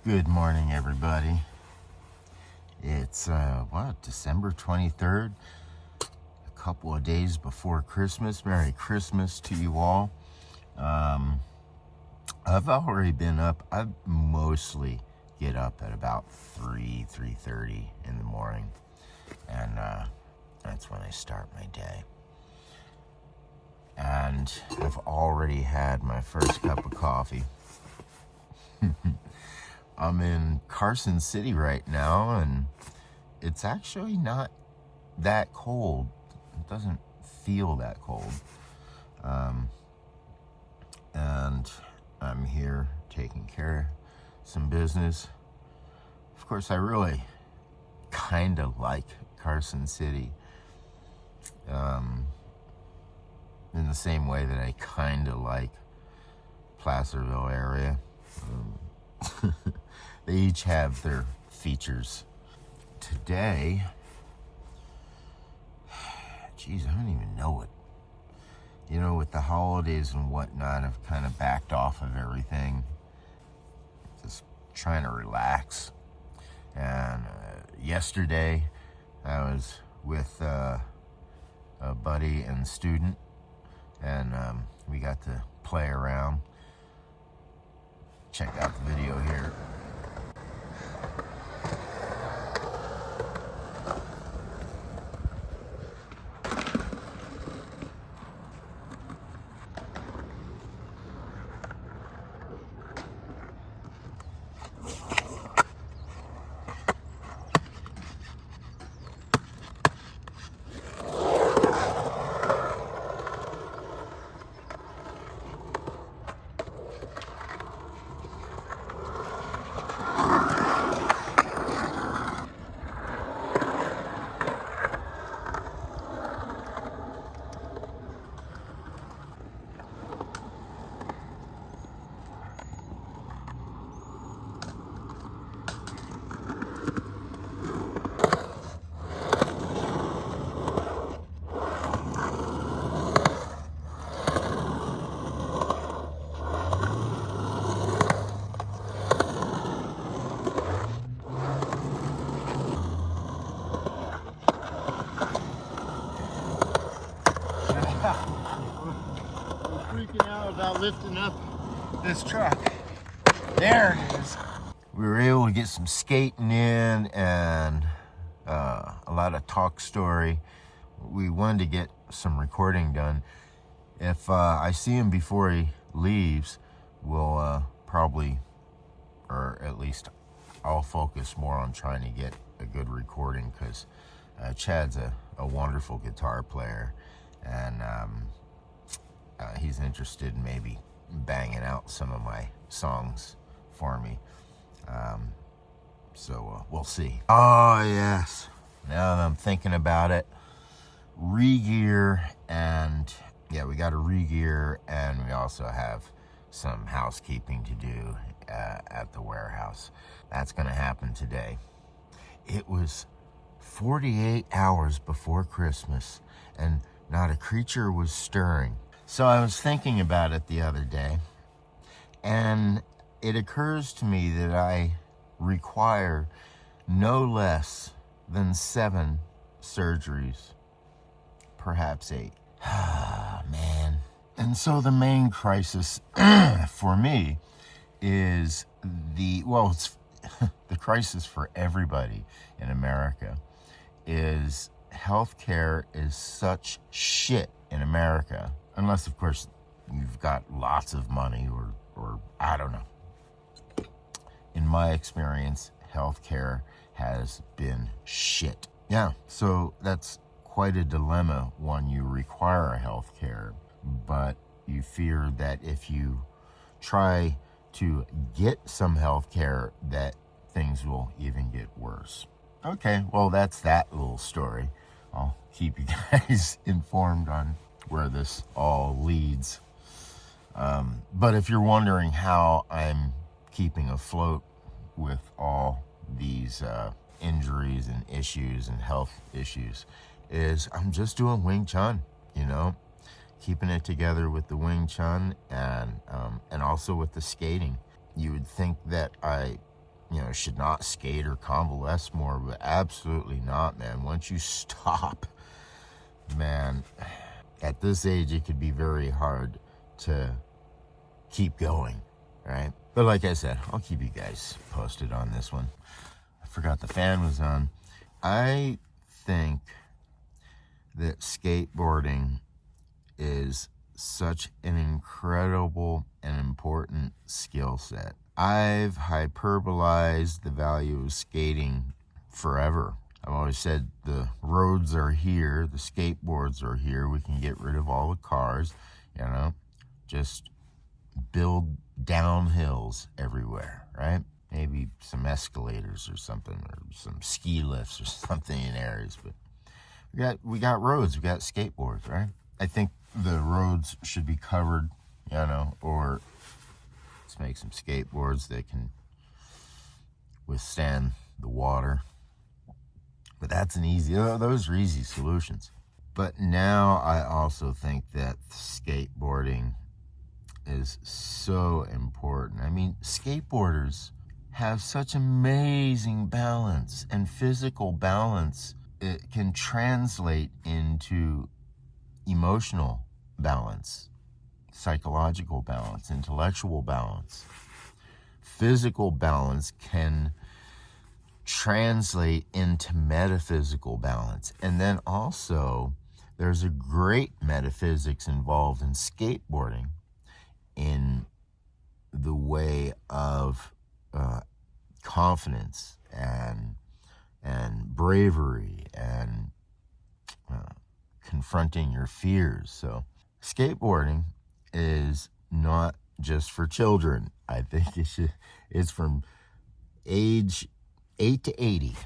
Good morning, everybody. It's, December 23rd, a couple of days before Christmas. Merry Christmas to you all. I've already been up. I mostly get up at about 3:30 in the morning, and that's when I start my day. And I've already had my first cup of coffee. I'm in Carson City right now, and it's actually not that cold. It doesn't feel that cold. And I'm here taking care of some business. Of course, I really kind of like Carson City. In the same way that I kind of like Placerville area. They each have their features. Today, geez, I don't even know it. You know, with the holidays and whatnot, I've kind of backed off of everything. Just trying to relax. And yesterday, I was with a buddy and student, and we got to play around. Check out the video here. Freaking out about lifting up this truck. There it is. We were able to get some skating in and a lot of talk story. We wanted to get some recording done. If I see him before he leaves, we'll probably, or at least I'll focus more on trying to get a good recording, because Chad's a wonderful guitar player, and he's interested in maybe banging out some of my songs for me. So we'll see. Oh, yes. Now that I'm thinking about it, regear, and yeah, we got to regear, and we also have some housekeeping to do at the warehouse. That's going to happen today. It was 48 hours before Christmas, and not a creature was stirring. So I was thinking about it the other day, and it occurs to me that I require no less than 7 surgeries, perhaps 8. Man. And so the main crisis for me is it's the crisis for everybody in America is healthcare is such shit in America. Unless, of course, you've got lots of money or I don't know. In my experience, healthcare has been shit. Yeah, so that's quite a dilemma when you require healthcare, but you fear that if you try to get some healthcare, that things will even get worse. Okay, well, that's that little story. I'll keep you guys informed on where this all leads. But if you're wondering how I'm keeping afloat with all these injuries and issues and health issues, is I'm just doing Wing Chun, keeping it together with the Wing Chun and also with the skating. You would think that I should not skate or convalesce more, but absolutely not, man. Once you stop, man, at this age, it could be very hard to keep going, right? But like I said, I'll keep you guys posted on this one. I forgot the fan was on. I think that skateboarding is such an incredible and important skill set. I've hyperbolized the value of skating forever. I've always said the roads are here, the skateboards are here, we can get rid of all the cars, just build downhills everywhere, right? Maybe some escalators or something, or some ski lifts or something in areas, but we got roads, we got skateboards, right? I think the roads should be covered, or let's make some skateboards that can withstand the water. But those are easy solutions. But now I also think that skateboarding is so important. I mean, skateboarders have such amazing balance and physical balance. It can translate into emotional balance, psychological balance, intellectual balance. Physical balance can translate into metaphysical balance. And then also, there's a great metaphysics involved in skateboarding in the way of confidence and bravery and confronting your fears. So skateboarding is not just for children. I think it's from age 8 to 80,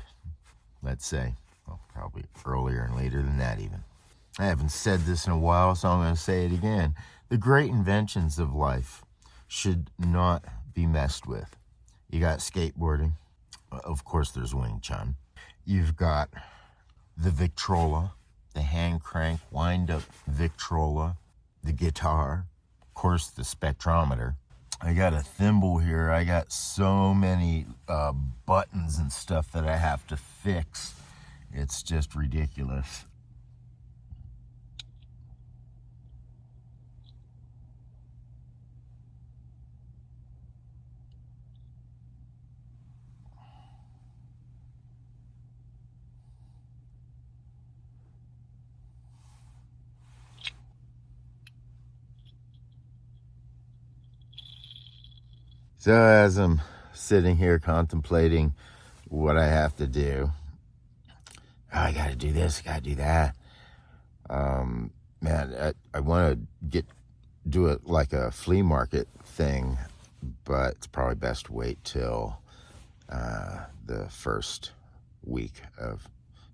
let's say. Well, probably earlier and later than that even. I haven't said this in a while, so I'm going to say it again. The great inventions of life should not be messed with. You got skateboarding. Of course, there's Wing Chun. You've got the Victrola, the hand crank, wind up Victrola, the guitar, of course, the spectrometer. I got a thimble here. I got so many buttons and stuff that I have to fix. It's just ridiculous. So as I'm sitting here contemplating what I have to do, I got to do this, got to do that. Man, I want to do it like a flea market thing, but it's probably best to wait till the first week of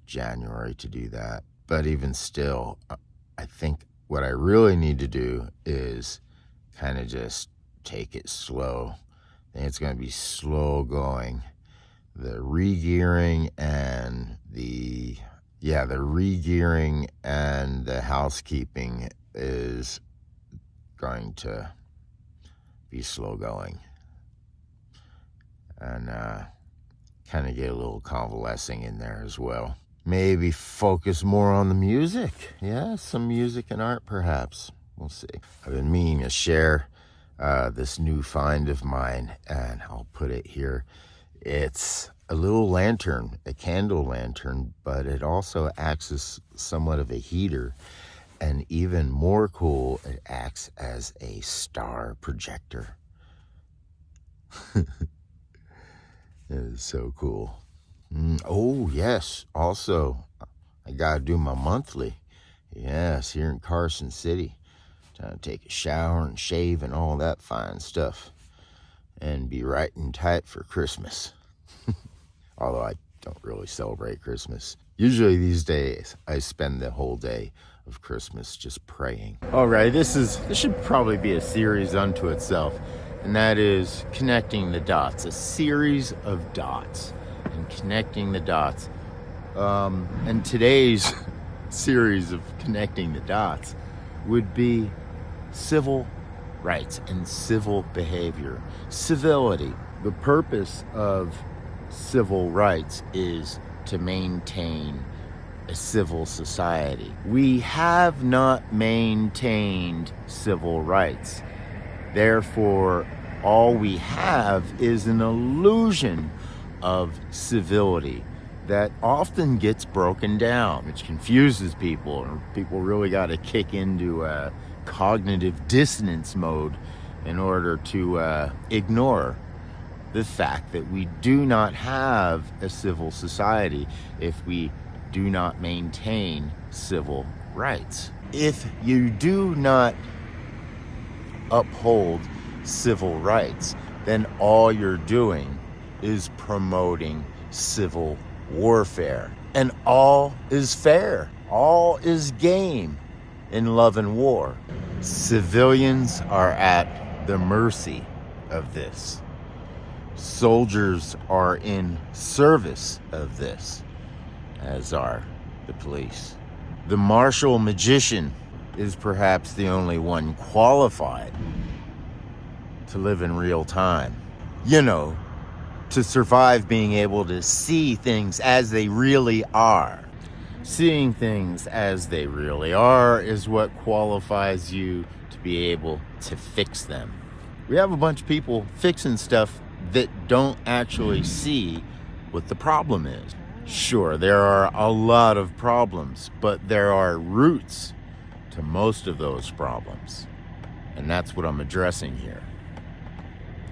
January to do that. But even still, I think what I really need to do is kind of just take it slow. I think it's going to be slow going. The regearing and the housekeeping is going to be slow going. And kind of get a little convalescing in there as well. Maybe focus more on the music. Yeah, some music and art perhaps. We'll see. I've been meaning to share this new find of mine, and I'll put it here. It's a little lantern, a candle lantern, but it also acts as somewhat of a heater, and even more cool, it acts as a star projector. It is so cool. Oh yes, also I gotta do my monthly. Yes, here in Carson City. Time to take a shower and shave and all that fine stuff, and be right and tight for Christmas. Although I don't really celebrate Christmas. Usually these days, I spend the whole day of Christmas just praying. All right, this should probably be a series unto itself, and that is connecting the dots. A series of dots and connecting the dots. And today's series of connecting the dots would be civil rights and civil behavior. Civility. The purpose of civil rights is to maintain a civil society. We have not maintained civil rights. Therefore, all we have is an illusion of civility that often gets broken down, which confuses people. People really got to kick into a cognitive dissonance mode in order to ignore the fact that we do not have a civil society if we do not maintain civil rights. If you do not uphold civil rights, then all you're doing is promoting civil warfare. And all is fair. All is game in love and war. Civilians are at the mercy of this. Soldiers are in service of this, as are the police. The martial magician is perhaps the only one qualified to live in real time. You know, to survive being able to see things as they really are. Seeing things as they really are is what qualifies you to be able to fix them. We have a bunch of people fixing stuff that don't actually see what the problem is. Sure, there are a lot of problems, but there are roots to most of those problems. And that's what I'm addressing here.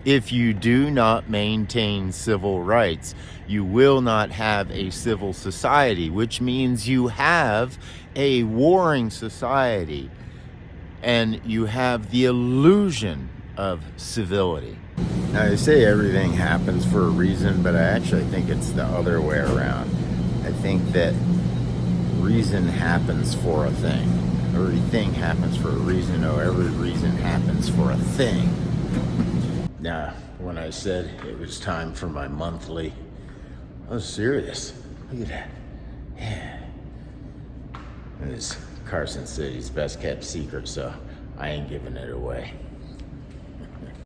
If you do not maintain civil rights, you will not have a civil society, which means you have a warring society, and you have the illusion of civility. Now, they say everything happens for a reason, but I actually think it's the other way around. I think that reason happens for a thing. Everything happens for a reason, or every reason happens for a thing. Now, when I said it was time for my monthly, I was serious. Look at that. Yeah. It was Carson City's best kept secret, so I ain't giving it away.